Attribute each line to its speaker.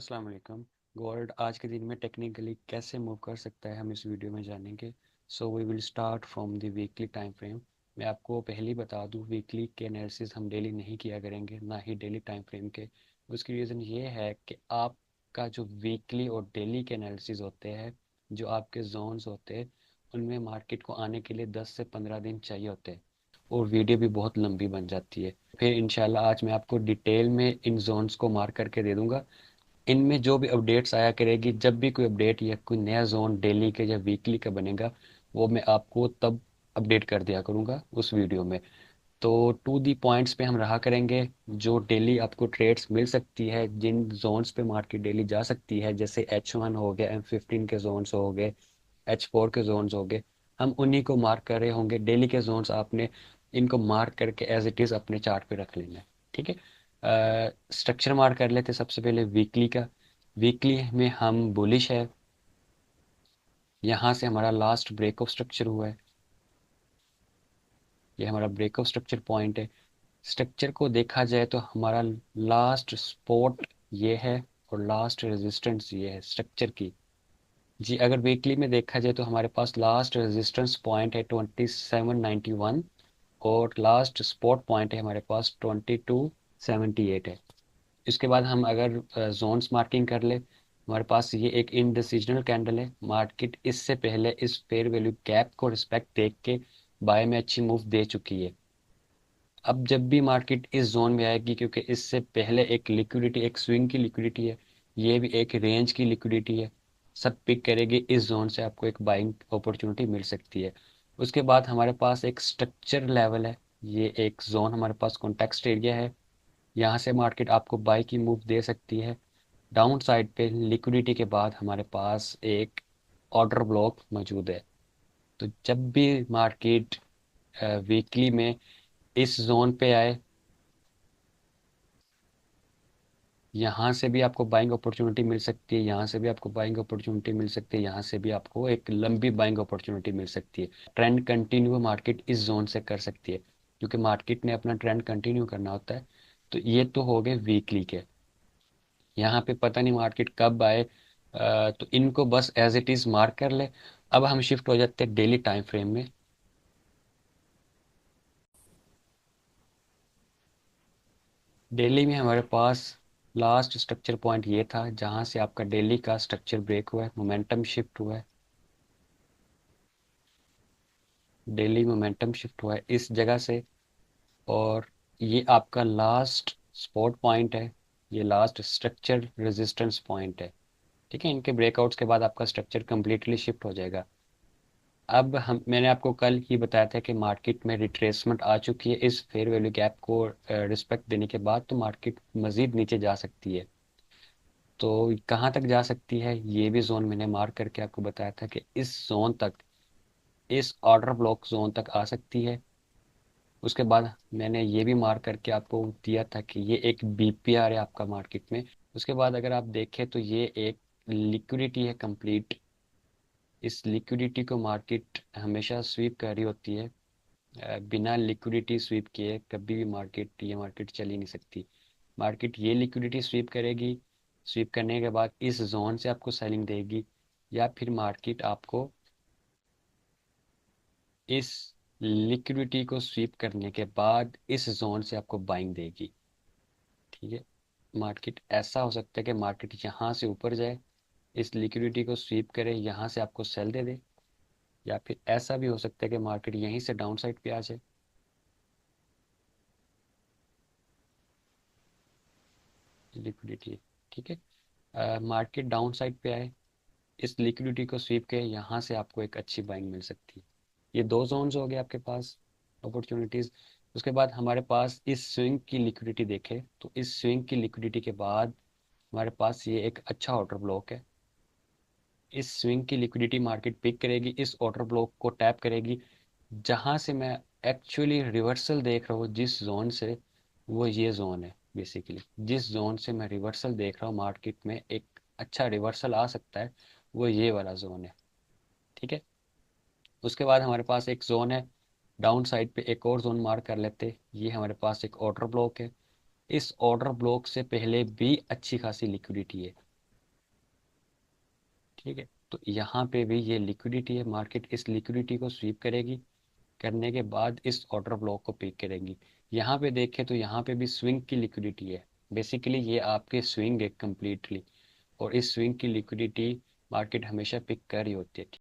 Speaker 1: अस्सलाम वालेकुम। गोल्ड आज के दिन में टेक्निकली कैसे मूव कर सकता है हम इस वीडियो में जानेंगे। So we will start from the weekly time frame. मैं आपको पहले ही बता दूं, वीकली के एनालिसिस हम डेली नहीं किया करेंगे, ना ही डेली टाइम फ्रेम के। उसकी रीज़न ये है कि आपका जो वीकली और डेली के एनालिसिस होते हैं, जो आपके जोन्स होते हैं, उनमें मार्केट को आने के लिए 10 से 15 दिन चाहिए होते हैं और वीडियो भी बहुत लंबी बन जाती है। फिर इंशाल्लाह आज मैं आपको डिटेल में इन जोन्स को मार्क करके दे दूंगा। इनमें जो भी अपडेट्स आया करेगी, जब भी कोई अपडेट या कोई नया जोन डेली के या वीकली का बनेगा, वो मैं आपको तब अपडेट कर दिया करूँगा उस वीडियो में। तो टू दी पॉइंट्स पे हम रहा करेंगे। जो डेली आपको ट्रेड्स मिल सकती है, जिन जोन्स पे मार्केट डेली जा सकती है, जैसे H1 हो गया, M15 के जोन्स हो गए, H4 के जोन्स हो गए, हम उन्हीं को मार्क कर रहे होंगे। डेली के जोन्स आपने इनको मार्क करके एज इट इज़ अपने चार्ट पे रख लेना है। ठीक है। स्ट्रक्चर मार्क कर लेते सबसे पहले वीकली का। वीकली में हम बुलिश है। यहाँ से हमारा लास्ट ब्रेक ऑफ स्ट्रक्चर हुआ है। ये हमारा ब्रेक ऑफ स्ट्रक्चर पॉइंट है। स्ट्रक्चर को देखा जाए तो हमारा लास्ट सपोर्ट ये है और लास्ट रेजिस्टेंस ये है स्ट्रक्चर की। जी, अगर वीकली में देखा जाए तो हमारे पास लास्ट रेजिस्टेंस पॉइंट है 2791 और लास्ट सपोर्ट पॉइंट है हमारे पास 2278 है। इसके बाद हम अगर जोन्स मार्किंग कर ले, हमारे पास ये एक इनडिसिजनल कैंडल है। मार्केट इससे पहले इस फेयर वैल्यू गैप को रिस्पेक्ट देख के बाय में अच्छी मूव दे चुकी है। अब जब भी मार्केट इस जोन में आएगी, क्योंकि इससे पहले एक लिक्विडिटी, एक स्विंग की लिक्विडिटी है, ये भी एक रेंज की लिक्विडिटी है, सब पिक करेगी, इस जोन से आपको एक बाइंग अपॉर्चुनिटी मिल सकती है। उसके बाद हमारे पास एक स्ट्रक्चर लेवल है। ये एक जोन हमारे पास कॉन्टेक्स्ट एरिया है। यहाँ से मार्केट आपको बाई की मूव दे सकती है। डाउन साइड पे लिक्विडिटी के बाद हमारे पास एक ऑर्डर ब्लॉक मौजूद है। तो जब भी मार्केट वीकली में इस जोन पे आए, यहाँ से भी आपको बाइंग अपॉर्चुनिटी मिल सकती है, यहाँ से भी आपको बाइंग अपॉर्चुनिटी मिल सकती है, यहाँ से भी आपको एक लंबी बाइंग अपॉर्चुनिटी मिल सकती है। ट्रेंड कंटिन्यू मार्केट इस जोन से कर सकती है, क्योंकि मार्केट ने अपना ट्रेंड कंटिन्यू करना होता है। तो ये तो हो गए वीकली के। यहाँ पे पता नहीं मार्केट कब आए, तो इनको बस एज इट इज मार्क कर ले। अब हम शिफ्ट हो जाते हैं डेली टाइम फ्रेम में। डेली में हमारे पास लास्ट स्ट्रक्चर पॉइंट ये था, जहाँ से आपका डेली का स्ट्रक्चर ब्रेक हुआ है, मोमेंटम शिफ्ट हुआ है। डेली मोमेंटम शिफ्ट हुआ है इस जगह से। और ये आपका लास्ट सपोर्ट पॉइंट है, ये लास्ट स्ट्रक्चर रेजिस्टेंस पॉइंट है। ठीक है, इनके ब्रेकआउट्स के बाद आपका स्ट्रक्चर कंप्लीटली शिफ्ट हो जाएगा। अब हम मैंने आपको कल ही बताया था कि मार्केट में रिट्रेसमेंट आ चुकी है। इस फेयर वैल्यू गैप को रिस्पेक्ट देने के बाद तो मार्केट मज़ीद नीचे जा सकती है। तो कहाँ तक जा सकती है, ये भी जोन मैंने मार्क करके आपको बताया था कि इस जोन तक, इस ऑर्डर ब्लॉक जोन तक आ सकती है। उसके बाद मैंने ये भी मार्क करके आपको दिया था कि ये एक बीपीआर है आपका मार्केट में। उसके बाद अगर आप देखें तो ये एक लिक्विडिटी है कंप्लीट। इस लिक्विडिटी को मार्केट हमेशा स्वीप कर रही होती है। बिना लिक्विडिटी स्वीप किए कभी भी मार्केट, ये मार्केट चल ही नहीं सकती। मार्केट ये लिक्विडिटी स्वीप करेगी, स्वीप करने के बाद इस जोन से आपको सेलिंग देगी, या फिर मार्केट आपको इस लिक्विडिटी को स्वीप करने के बाद इस जोन से आपको बाइंग देगी। ठीक है। मार्केट ऐसा हो सकता है कि मार्केट यहाँ से ऊपर जाए, इस लिक्विडिटी को स्वीप करे, यहाँ से आपको सेल दे दे, या फिर ऐसा भी हो सकता है कि मार्केट यहीं से डाउन साइड पे आ जाए। लिक्विडिटी, ठीक है। मार्केट डाउन साइड पे आए, इस लिक्विडिटी को स्वीप के यहाँ से आपको एक अच्छी बाइंग मिल सकती है। ये दो जोन्स हो गए आपके पास अपॉर्चुनिटीज। उसके बाद हमारे पास इस स्विंग की लिक्विडिटी देखे तो इस स्विंग की लिक्विडिटी के बाद हमारे पास ये एक अच्छा ऑर्डर ब्लॉक है। इस स्विंग की लिक्विडिटी मार्केट पिक करेगी, इस ऑर्डर ब्लॉक को टैप करेगी। जहां से मैं एक्चुअली रिवर्सल देख रहा हूँ जिस जोन से, वो ये जोन है बेसिकली। जिस जोन से मैं रिवर्सल देख रहा हूँ मार्केट में एक अच्छा रिवर्सल आ सकता है, वो ये वाला जोन है। ठीक है। उसके बाद हमारे पास एक जोन है डाउन साइड पे, एक और जोन मार्क कर लेते। ये हमारे पास एक ऑर्डर ब्लॉक है। इस ऑर्डर ब्लॉक से पहले भी अच्छी खासी लिक्विडिटी है। ठीक है, तो यहाँ पे भी ये लिक्विडिटी है, मार्केट इस लिक्विडिटी को स्वीप करेगी, करने के बाद इस ऑर्डर ब्लॉक को पिक करेंगी। यहाँ पे देखें तो यहाँ पे भी स्विंग की लिक्विडिटी है, बेसिकली ये आपके स्विंग है कम्प्लीटली, और इस स्विंग की लिक्विडिटी मार्केट हमेशा पिक कर रही होती है।